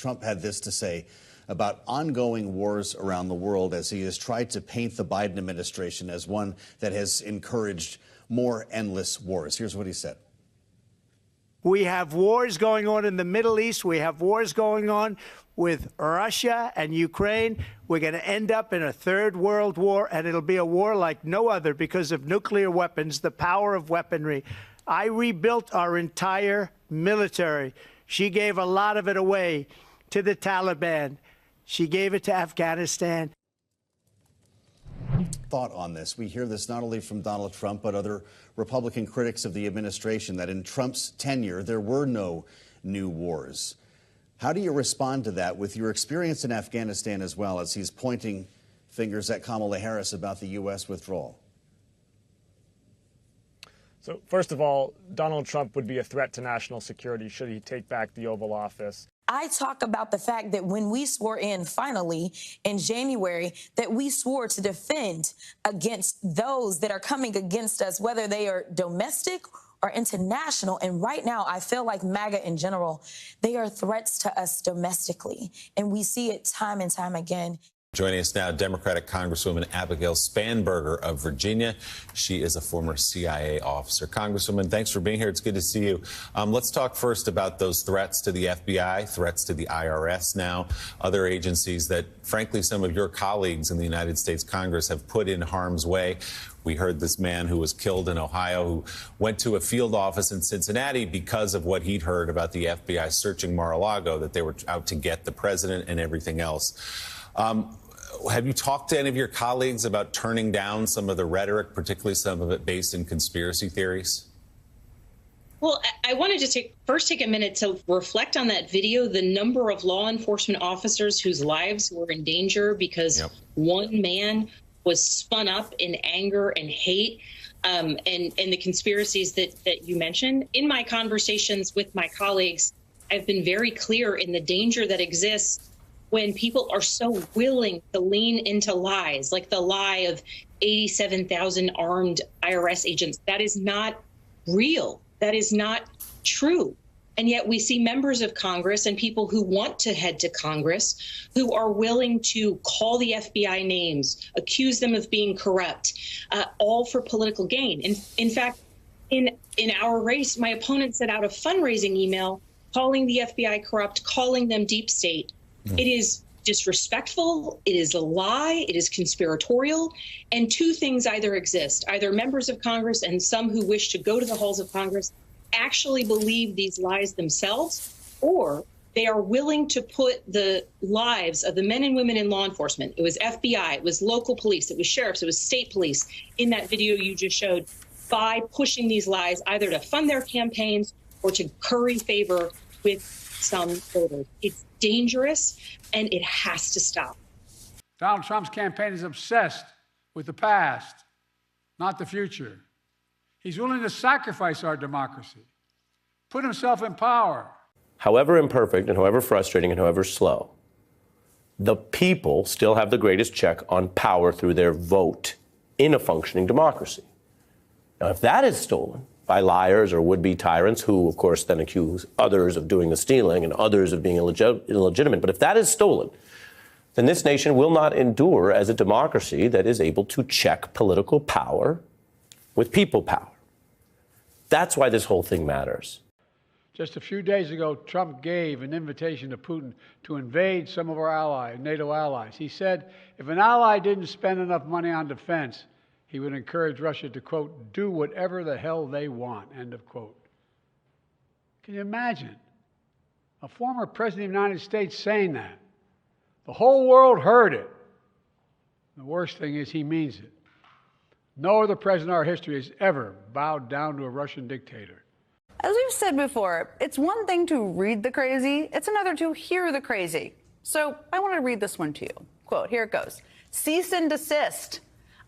Trump had this to say about ongoing wars around the world as he has tried to paint the Biden administration as one that has encouraged more endless wars. Here's what he said. We have wars going on in the Middle East. We have wars going on with Russia and Ukraine. We're going to end up in a third world war, and it'll be a war like no other because of nuclear weapons, the power of weaponry. I rebuilt our entire military. She gave a lot of it away to the Taliban. She gave it to Afghanistan. Thought on this. We hear this not only from Donald Trump, but other Republican critics of the administration, that in Trump's tenure, there were no new wars. How do you respond to that with your experience in Afghanistan as well, as he's pointing fingers at Kamala Harris about the U.S. withdrawal? So, first of all, Donald Trump would be a threat to national security should he take back the Oval Office. I talk about the fact that when we swore in finally in January, that we swore to defend against those that are coming against us, whether they are domestic or international. And right now, I feel like MAGA in general, they are threats to us domestically. And we see it time and time again. Joining us now, Democratic Congresswoman Abigail Spanberger of Virginia. She is a former CIA officer. Congresswoman, thanks for being here. It's good to see you. Let's talk first about those threats to the FBI, threats to the IRS now, other agencies that, frankly, some of your colleagues in the United States Congress have put in harm's way. We heard this man who was killed in Ohio who went to a field office in Cincinnati because of what he'd heard about the FBI searching Mar-a-Lago, that they were out to get the president and everything else. Have you talked to any of your colleagues about turning down some of the rhetoric, particularly some of it based in conspiracy theories? Well, I wanted to first take a minute to reflect on that video, the number of law enforcement officers whose lives were in danger because one man was spun up in anger and hate, and the conspiracies that you mentioned. In my conversations with my colleagues, I've been very clear in the danger that exists when people are so willing to lean into lies, like the lie of 87,000 armed IRS agents. That is not real. That is not true. And yet we see members of Congress and people who want to head to Congress who are willing to call the FBI names, accuse them of being corrupt, all for political gain. In fact, in our race, my opponent sent out a fundraising email calling the FBI corrupt, calling them deep state. It is disrespectful, it is a lie, it is conspiratorial, and two things either exist. Either members of Congress and some who wish to go to the halls of Congress actually believe these lies themselves, or they are willing to put the lives of the men and women in law enforcement, it was FBI, it was local police, it was sheriffs, it was state police, in that video you just showed, by pushing these lies either to fund their campaigns or to curry favor with some voters. It's dangerous, and it has to stop. Donald Trump's campaign is obsessed with the past, not the future. He's willing to sacrifice our democracy, put himself in power. However imperfect and however frustrating and however slow, the people still have the greatest check on power through their vote in a functioning democracy. Now, if that is stolen by liars or would-be tyrants who, of course, then accuse others of doing the stealing and others of being illegitimate. But if that is stolen, then this nation will not endure as a democracy that is able to check political power with people power. That's why this whole thing matters. Just a few days ago, Trump gave an invitation to Putin to invade some of our allies, NATO allies. He said if an ally didn't spend enough money on defense, he would encourage Russia to, quote, do whatever the hell they want, end of quote. Can you imagine a former president of the United States saying that? The whole world heard it. The worst thing is he means it. No other president in our history has ever bowed down to a Russian dictator. As we've said before, it's one thing to read the crazy, it's another to hear the crazy. So I want to read this one to you. Quote, here it goes. Cease and desist.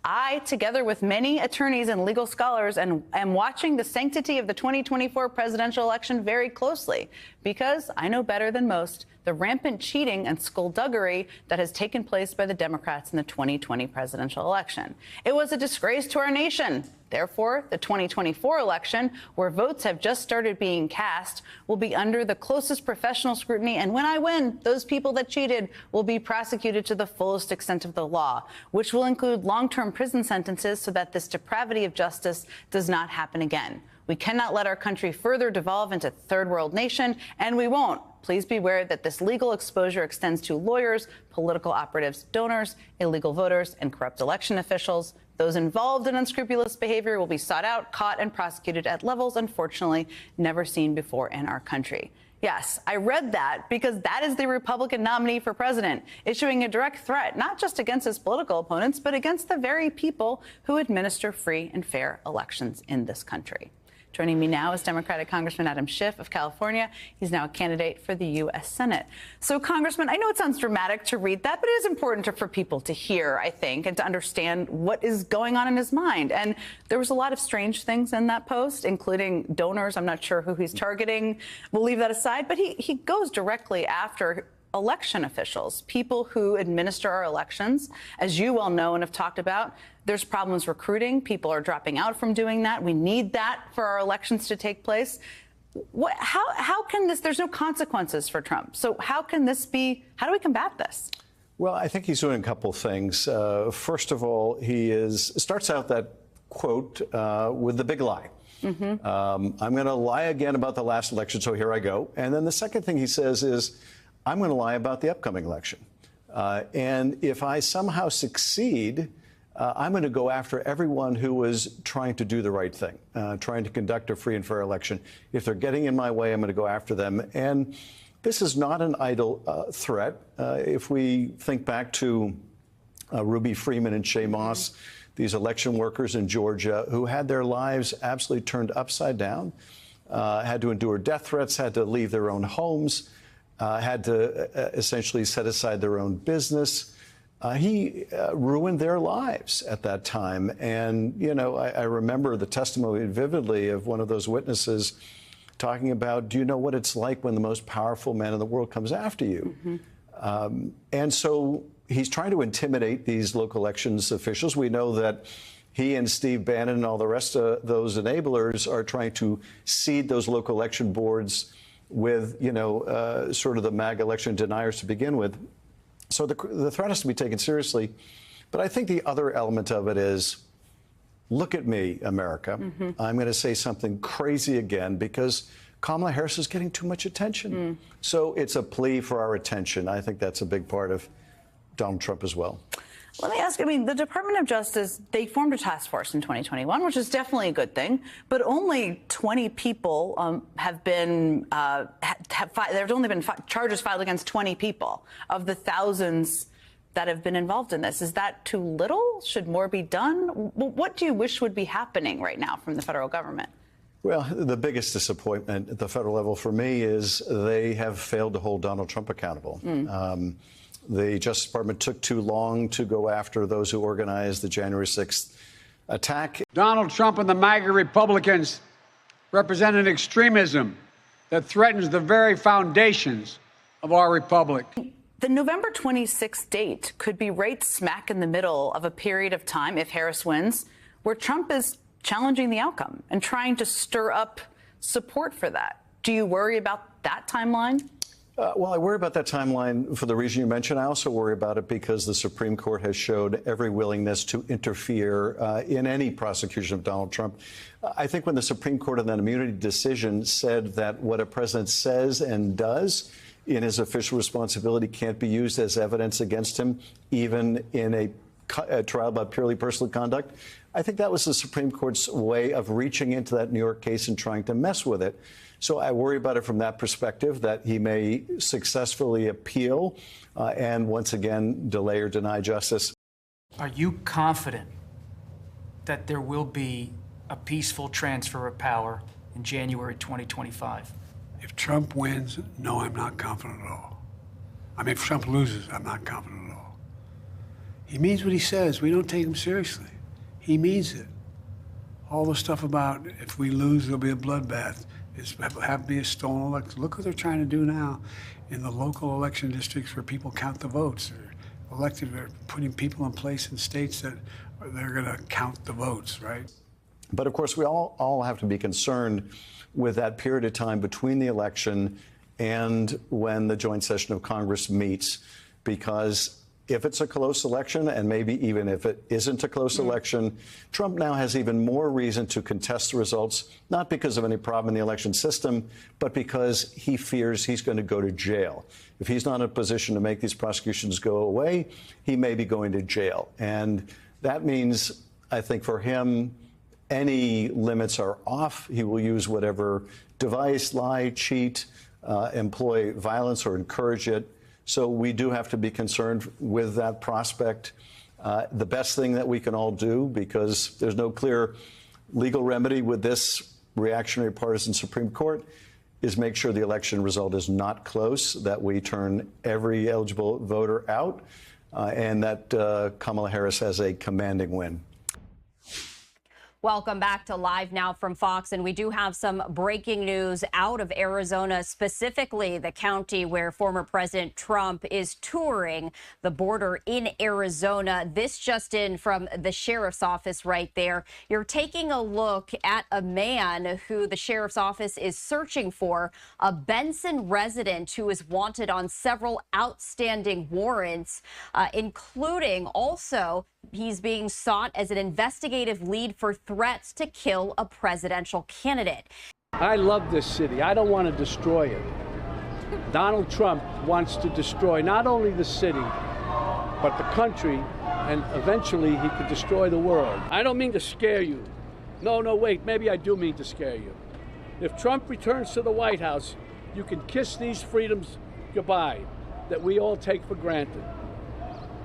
I, together with many attorneys and legal scholars, am watching the sanctity of the 2024 presidential election very closely because I know better than most the rampant cheating and skullduggery that has taken place by the Democrats in the 2020 presidential election. It was a disgrace to our nation. Therefore, the 2024 election, where votes have just started being cast, will be under the closest professional scrutiny. And when I win, those people that cheated will be prosecuted to the fullest extent of the law, which will include long-term prison sentences so that this depravity of justice does not happen again. We cannot let our country further devolve into third world nation, and we won't. Please be aware that this legal exposure extends to lawyers, political operatives, donors, illegal voters, and corrupt election officials. Those involved in unscrupulous behavior will be sought out, caught, and prosecuted at levels, unfortunately, never seen before in our country. Yes, I read that because that is the Republican nominee for president, issuing a direct threat, not just against his political opponents, but against the very people who administer free and fair elections in this country. Joining me now is Democratic Congressman Adam Schiff of California. He's now a candidate for the U.S. Senate. So, Congressman, I know it sounds dramatic to read that, but it is important for people to hear, I think, and to understand what is going on in his mind. And there was a lot of strange things in that post, including donors. I'm not sure who he's targeting. We'll leave that aside. But he goes directly after election officials, people who administer our elections. As you well know and have talked about, there's problems recruiting. People are dropping out from doing that. We need that for our elections to take place. How can this, there's no consequences for Trump. So how can this be, how do we combat this? Well, I think he's doing a couple things. First of all, starts out that quote with the big lie. Mm-hmm. I'm going to lie again about the last election, so here I go. And then the second thing he says is, I'm going to lie about the upcoming election. And if I somehow succeed, I'm going to go after everyone who was trying to do the right thing, trying to conduct a free and fair election. If they're getting in my way, I'm going to go after them. And this is not an idle threat. If we think back to Ruby Freeman and Shay Moss, these election workers in Georgia who had their lives absolutely turned upside down, had to endure death threats, had to leave their own homes, had to essentially set aside their own business. He ruined their lives at that time. And, you know, I remember the testimony vividly of one of those witnesses talking about, do you know what it's like when the most powerful man in the world comes after you? Mm-hmm. And so he's trying to intimidate these local elections officials. We know that he and Steve Bannon and all the rest of those enablers are trying to seed those local election boards with, you know, sort of the MAGA election deniers to begin with. So the threat has to be taken seriously. But I think the other element of it is, look at me, America. Mm-hmm. I'm going to say something crazy again because Kamala Harris is getting too much attention. Mm. So it's a plea for our attention. I think that's a big part of Donald Trump as well. Let me ask, I mean, the Department of Justice, they formed a task force in 2021, which is definitely a good thing, but only 20 people have been, there's only been charges filed against 20 people of the thousands that have been involved in this. Is that too little? Should more be done? What do you wish would be happening right now from the federal government? Well, the biggest disappointment at the federal level for me is they have failed to hold Donald Trump accountable. Mm. The Justice Department took too long to go after those who organized the January 6th attack. Donald Trump and the MAGA Republicans represent an extremism that threatens the very foundations of our republic. The November 26th date could be right smack in the middle of a period of time, if Harris wins, where Trump is challenging the outcome and trying to stir up support for that. Do you worry about that timeline? Well, I worry about that timeline for the reason you mentioned. I also worry about it because the Supreme Court has showed every willingness to interfere in any prosecution of Donald Trump. I think when the Supreme Court in that immunity decision said that what a president says and does in his official responsibility can't be used as evidence against him, even in a trial about purely personal conduct, I think that was the Supreme Court's way of reaching into that New York case and trying to mess with it. So I worry about it from that perspective, that he may successfully appeal and once again delay or deny justice. Are you confident that there will be a peaceful transfer of power in January 2025? If Trump wins, no, I'm not confident at all. I mean, if Trump loses, I'm not confident at all. He means what he says. We don't take him seriously. He means it. All the stuff about if we lose, there'll be a bloodbath. Have to be a stolen election. Look what they're trying to do now in the local election districts where people count the votes. They're putting people in place in states that they're going to count the votes, right? But of course, we all have to be concerned with that period of time between the election and when the joint session of Congress meets, because if it's a close election, and maybe even if it isn't a close election, Trump now has even more reason to contest the results, not because of any problem in the election system, but because he fears he's going to go to jail. If he's not in a position to make these prosecutions go away, he may be going to jail. And that means, I think, for him, any limits are off. He will use whatever device, lie, cheat, employ violence or encourage it. So we do have to be concerned with that prospect. The best thing that we can all do, because there's no clear legal remedy with this reactionary partisan Supreme Court, is make sure the election result is not close, that we turn every eligible voter out, and that Kamala Harris has a commanding win. Welcome back to Live Now from Fox, and we do have some breaking news out of Arizona, specifically the county where former President Trump is touring, the border in Arizona. This just in from the sheriff's office right there. You're taking a look at a man who the sheriff's office is searching for, a Benson resident who is wanted on several outstanding warrants, including also he's being sought as an investigative lead for threats to kill a presidential candidate. I love this city. I don't want to destroy it. Donald Trump wants to destroy not only the city, but the country, and eventually he could destroy the world. I don't mean to scare you. No, wait, maybe I do mean to scare you. If Trump returns to the White House, you can kiss these freedoms goodbye that we all take for granted.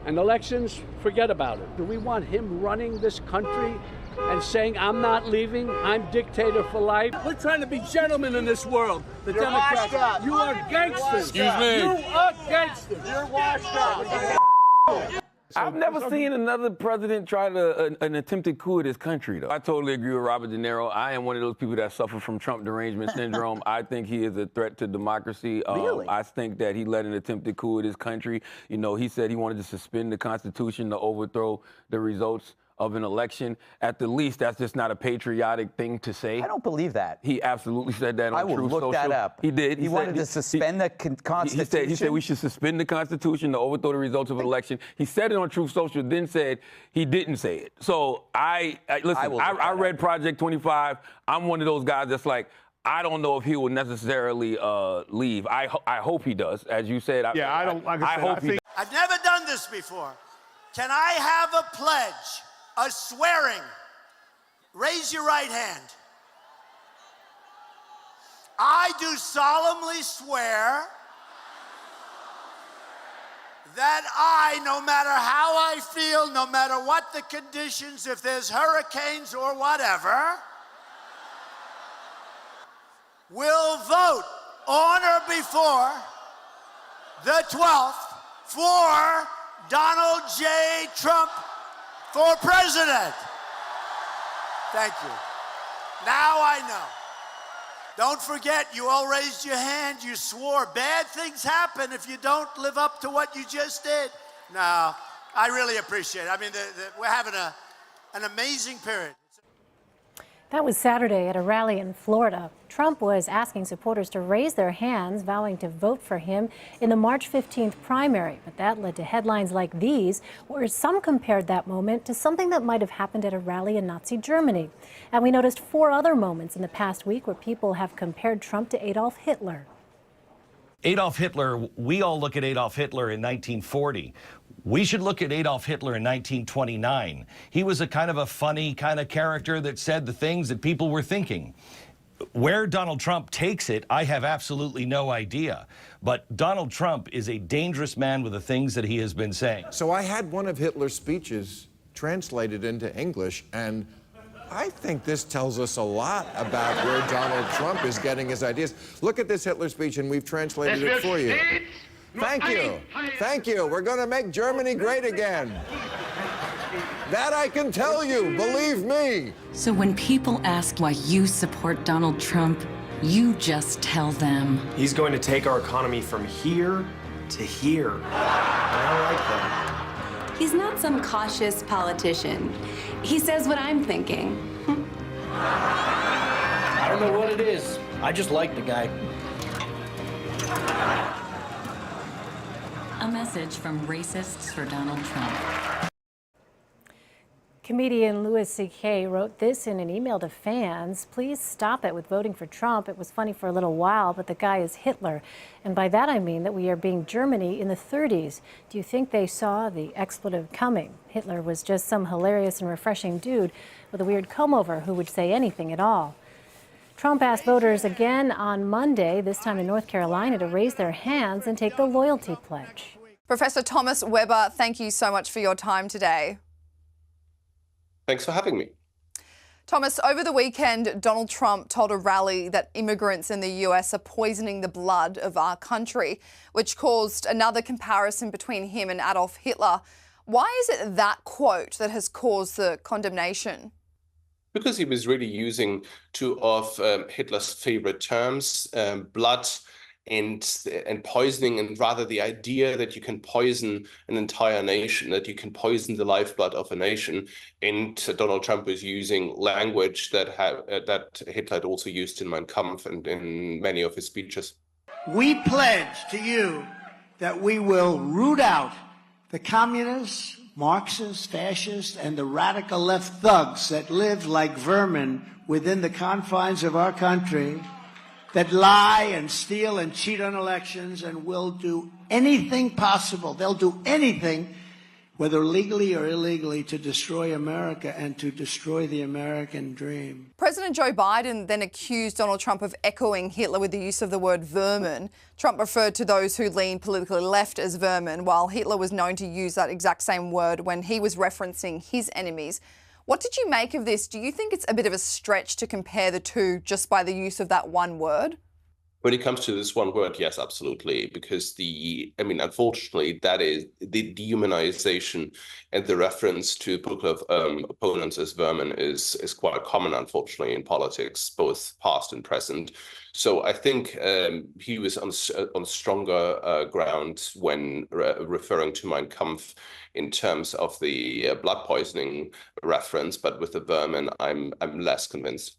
And elections, forget about it. Do we want him running this country and saying, I'm not leaving, I'm dictator for life? We're trying to be gentlemen in this world. The Democrats, you are gangsters. Excuse me. You are gangsters. You're washed up. I've never seen another president try to an attempted coup of this country, though. I totally agree with Robert De Niro. I am one of those people that suffer from Trump derangement syndrome. I think he is a threat to democracy. Really? I think that he led an attempted coup of this country. You know, he said he wanted to suspend the Constitution to overthrow the results of an election. At the least, that's just not a patriotic thing to say. I don't believe that. He absolutely said that on Truth Social. I will look that up. He did. He wanted to suspend the Constitution? He said we should suspend the Constitution to overthrow the results of an election. He said it on Truth Social, then said he didn't say it. So listen, I read Project 25. I'm one of those guys that's like, I don't know if he will necessarily leave. I hope he does, as you said. I hope he does. I've never done this before. Can I have a pledge? A swearing. Raise your right hand. I do solemnly swear that I, no matter how I feel, no matter what the conditions, if there's hurricanes or whatever, will vote on or before the 12th for Donald J. Trump for president. Thank you. Now I know. Don't forget, you all raised your hand, you swore. Bad things happen if you don't live up to what you just did. No, I really appreciate it. I mean, we're having an amazing period. That was Saturday at a rally in Florida. Trump was asking supporters to raise their hands, vowing to vote for him in the March 15th primary. But that led to headlines like these, where some compared that moment to something that might have happened at a rally in Nazi Germany. And we noticed 4 other moments in the past week where people have compared Trump to Adolf Hitler. Adolf Hitler, we all look at Adolf Hitler in 1940. We should look at Adolf Hitler in 1929. He was a kind of a funny kind of character that said the things that people were thinking. Where Donald Trump takes it, I have absolutely no idea. But Donald Trump is a dangerous man with the things that he has been saying. So I had one of Hitler's speeches translated into English, and I think this tells us a lot about where Donald Trump is getting his ideas. Look at this Hitler speech, and we've translated it for you. Thank you. Thank you. We're going to make Germany great again. That I can tell you, believe me. So when people ask why you support Donald Trump, you just tell them. He's going to take our economy from here to here. And I like that. He's not some cautious politician. He says what I'm thinking. I don't know what it is. I just like the guy. A message from Racists for Donald Trump. Comedian Louis C.K. wrote this in an email to fans. Please stop it with voting for Trump. It was funny for a little while, but the guy is Hitler. And by that I mean that we are being Germany in the 30s. Do you think they saw the expletive coming? Hitler was just some hilarious and refreshing dude with a weird comb-over who would say anything at all. Trump asked voters again on Monday, this time in North Carolina, to raise their hands and take the loyalty pledge. Professor Thomas Weber, thank you so much for your time today. Thanks for having me. Thomas, over the weekend, Donald Trump told a rally that immigrants in the US are poisoning the blood of our country, which caused another comparison between him and Adolf Hitler. Why is it that quote that has caused the condemnation? Because he was really using two of Hitler's favorite terms, blood and poisoning, and rather the idea that you can poison an entire nation, that you can poison the lifeblood of a nation. And Donald Trump is using language that Hitler had also used in Mein Kampf and in many of his speeches. We pledge to you that we will root out the communists, Marxists, fascists, and the radical left thugs that live like vermin within the confines of our country, that lie and steal and cheat on elections and will do anything possible. They'll do anything, whether legally or illegally, to destroy America and to destroy the American dream. President Joe Biden then accused Donald Trump of echoing Hitler with the use of the word vermin. Trump referred to those who lean politically left as vermin, while Hitler was known to use that exact same word when he was referencing his enemies. What did you make of this? Do you think it's a bit of a stretch to compare the two just by the use of that one word? When it comes to this one word, yes, absolutely, because unfortunately, that is the dehumanization and the reference to political opponents as vermin is quite common, unfortunately, in politics, both past and present. So I think he was on stronger ground when referring to Mein Kampf in terms of the blood poisoning reference, but with the vermin, I'm less convinced.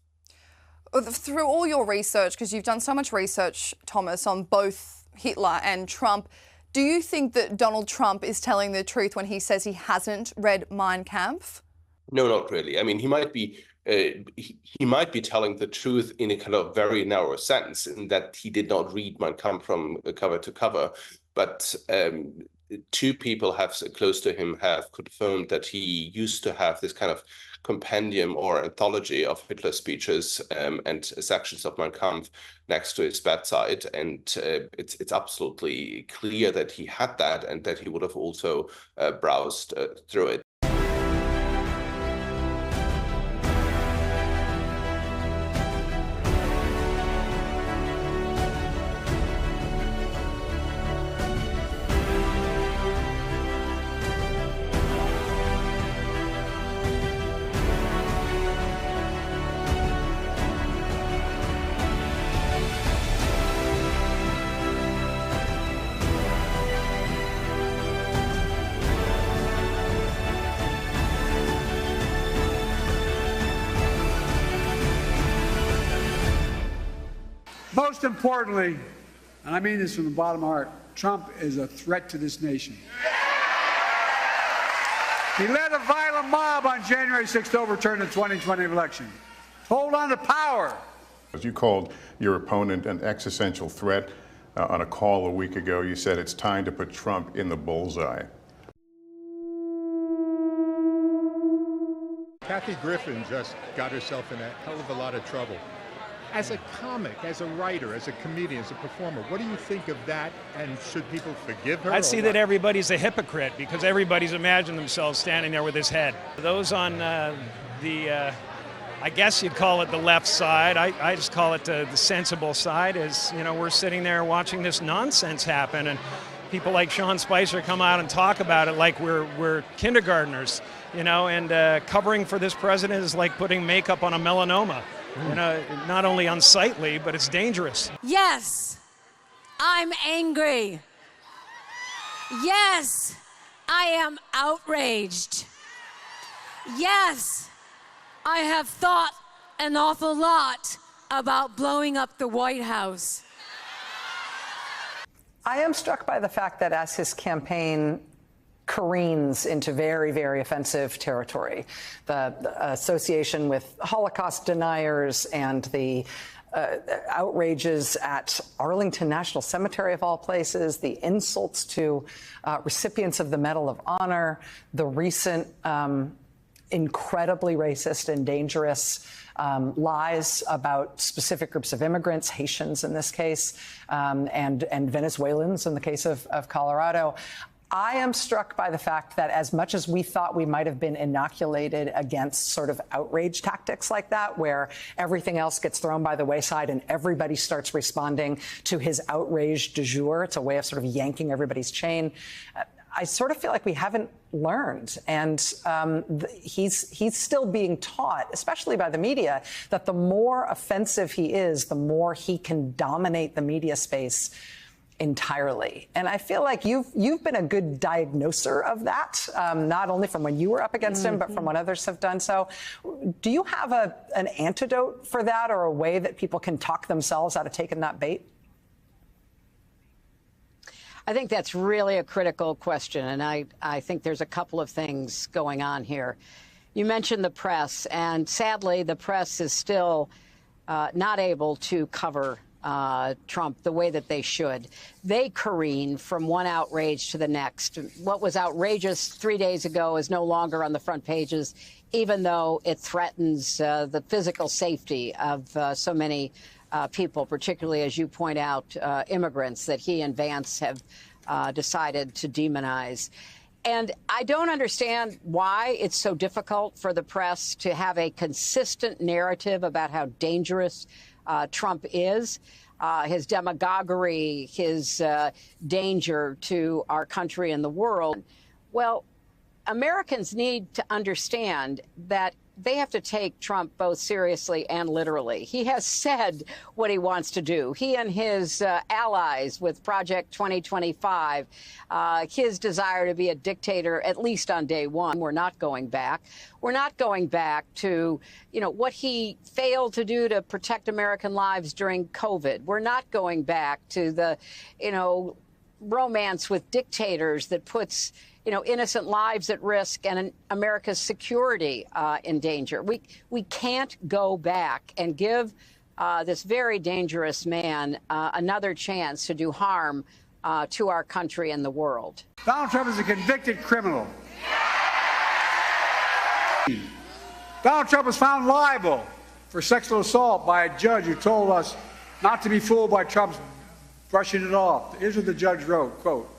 Through all your research, because you've done so much research, Thomas, on both Hitler and Trump, do you think that Donald Trump is telling the truth when he says he hasn't read Mein Kampf? No, not really. I mean, he might be telling the truth in a kind of very narrow sense, in that he did not read Mein Kampf from cover to cover. But two people close to him have confirmed that he used to have this kind of compendium or anthology of Hitler's speeches and sections of Mein Kampf next to his bedside. And it's absolutely clear that he had that and that he would have also browsed through it. Most importantly, and I mean this from the bottom of my heart, Trump is a threat to this nation. He led a violent mob on January 6th to overturn the 2020 election. Hold on to power. You called your opponent an existential threat on a call a week ago. You said it's time to put Trump in the bullseye. Kathy Griffin just got herself in a hell of a lot of trouble. As a comic, as a writer, as a comedian, as a performer, what do you think of that, and should people forgive her? I'd see that everybody's a hypocrite because everybody's imagined themselves standing there with his head. Those on I guess you'd call it the left side, I just call it the sensible side, is, you know, we're sitting there watching this nonsense happen, and people like Sean Spicer come out and talk about it like we're kindergartners, you know, and covering for this president is like putting makeup on a melanoma. You know, not only unsightly, but it's dangerous. Yes, I'm angry. Yes, I am outraged. Yes, I have thought an awful lot about blowing up the White House. I am struck by the fact that as his campaign careens into very, very offensive territory, the association with Holocaust deniers and the outrages at Arlington National Cemetery, of all places, the insults to recipients of the Medal of Honor, the recent incredibly racist and dangerous lies about specific groups of immigrants, Haitians in this case, and Venezuelans in the case of Colorado. I am struck by the fact that as much as we thought we might have been inoculated against sort of outrage tactics like that, where everything else gets thrown by the wayside and everybody starts responding to his outrage du jour, it's a way of sort of yanking everybody's chain. I sort of feel like we haven't learned. And he's still being taught, especially by the media, that the more offensive he is, the more he can dominate the media space entirely. And I feel like you've been a good diagnoser of that, not only from when you were up against him, but from what others have done. So do you have an antidote for that, or a way that people can talk themselves out of taking that bait? I think that's really a critical question, and I think there's a couple of things going on here. You mentioned the press, and sadly, the press is still not able to cover Trump the way that they should. They careen from one outrage to the next. What was outrageous 3 days ago is no longer on the front pages, even though it threatens the physical safety of so many people, particularly, as you point out, immigrants that he and Vance have decided to demonize. And I don't understand why it's so difficult for the press to have a consistent narrative about how dangerous Trump is, his demagoguery, his danger to our country and the world. Well, Americans need to understand that they have to take Trump both seriously and literally. He has said what he wants to do. He and his allies with Project 2025, his desire to be a dictator, at least on day one. We're not going back. We're not going back to, what he failed to do to protect American lives during COVID. We're not going back to the, romance with dictators that puts innocent lives at risk and America's security in danger. We can't go back and give this very dangerous man another chance to do harm to our country and the world. Donald Trump is a convicted criminal. Donald Trump was found liable for sexual assault by a judge who told us not to be fooled by Trump's brushing it off. Here's what the judge wrote, quote,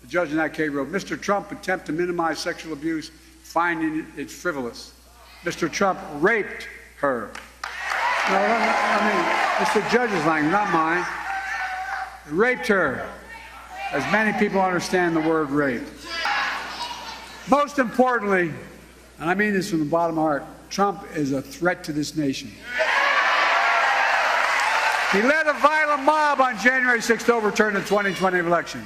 the judge in that case wrote, Mr. Trump attempt to minimize sexual abuse, finding it frivolous. Mr. Trump raped her. No, I mean, it's the judge's language, not mine. Raped her, as many people understand the word rape. Most importantly, and I mean this from the bottom of my heart, Trump is a threat to this nation. He led a violent mob on January 6th to overturn the 2020 election.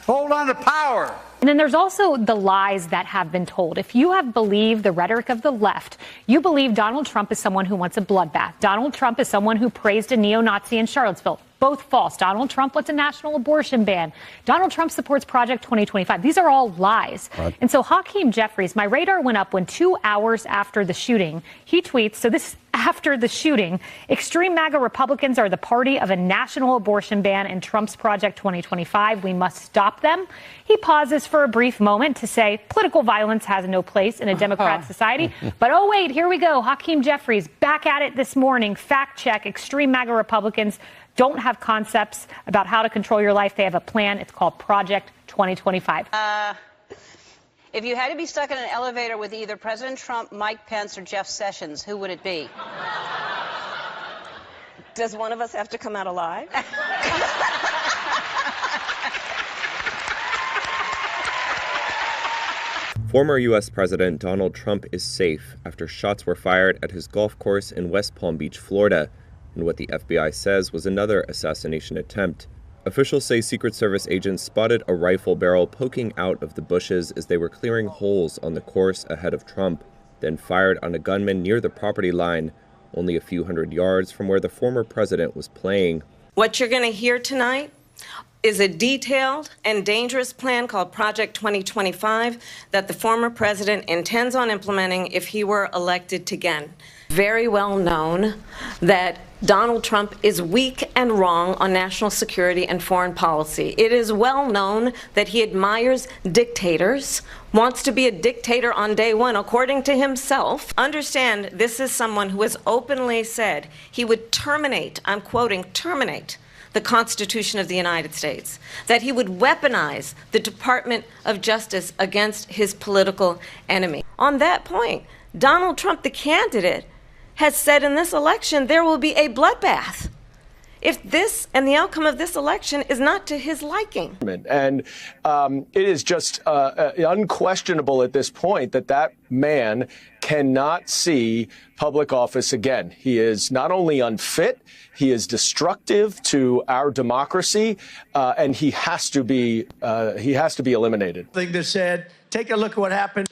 Hold on to power. And then there's also the lies that have been told. If you have believed the rhetoric of the left, you believe Donald Trump is someone who wants a bloodbath. Donald Trump is someone who praised a neo-Nazi in Charlottesville. Both false. Donald Trump wants a national abortion ban. Donald Trump supports Project 2025. These are all lies. Right. And so Hakeem Jeffries, my radar went up when 2 hours after the shooting, he tweets, so this is after the shooting, extreme MAGA Republicans are the party of a national abortion ban in Trump's Project 2025. We must stop them. He pauses for a brief moment to say political violence has no place in a democratic society. But oh, wait, here we go. Hakeem Jeffries back at it this morning. Fact check. Extreme MAGA Republicans don't have concepts about how to control your life. They have a plan. It's called Project 2025. If you had to be stuck in an elevator with either President Trump, Mike Pence, or Jeff Sessions, who would it be? Does one of us have to come out alive? Former U.S. President Donald Trump is safe after shots were fired at his golf course in West Palm Beach, Florida, in what the FBI says was another assassination attempt. Officials say Secret Service agents spotted a rifle barrel poking out of the bushes as they were clearing holes on the course ahead of Trump, then fired on a gunman near the property line. only a few hundred yards from where the former president was playing. What you're going to hear tonight is a detailed and dangerous plan called Project 2025 that the former president intends on implementing if he were elected again. Very well known that Donald Trump is weak and wrong on national security and foreign policy. It is well known that he admires dictators, wants to be a dictator on day one, according to himself. Understand, this is someone who has openly said he would terminate, I'm quoting, terminate the Constitution of the United States, that he would weaponize the Department of Justice against his political enemy. On that point, Donald Trump, the candidate, has said in this election there will be a bloodbath if this and the outcome of this election is not to his liking. And it is just unquestionable at this point that that man cannot see public office again. He is not only unfit, he is destructive to our democracy, and he has to be eliminated. Thing that said, take a look at what happened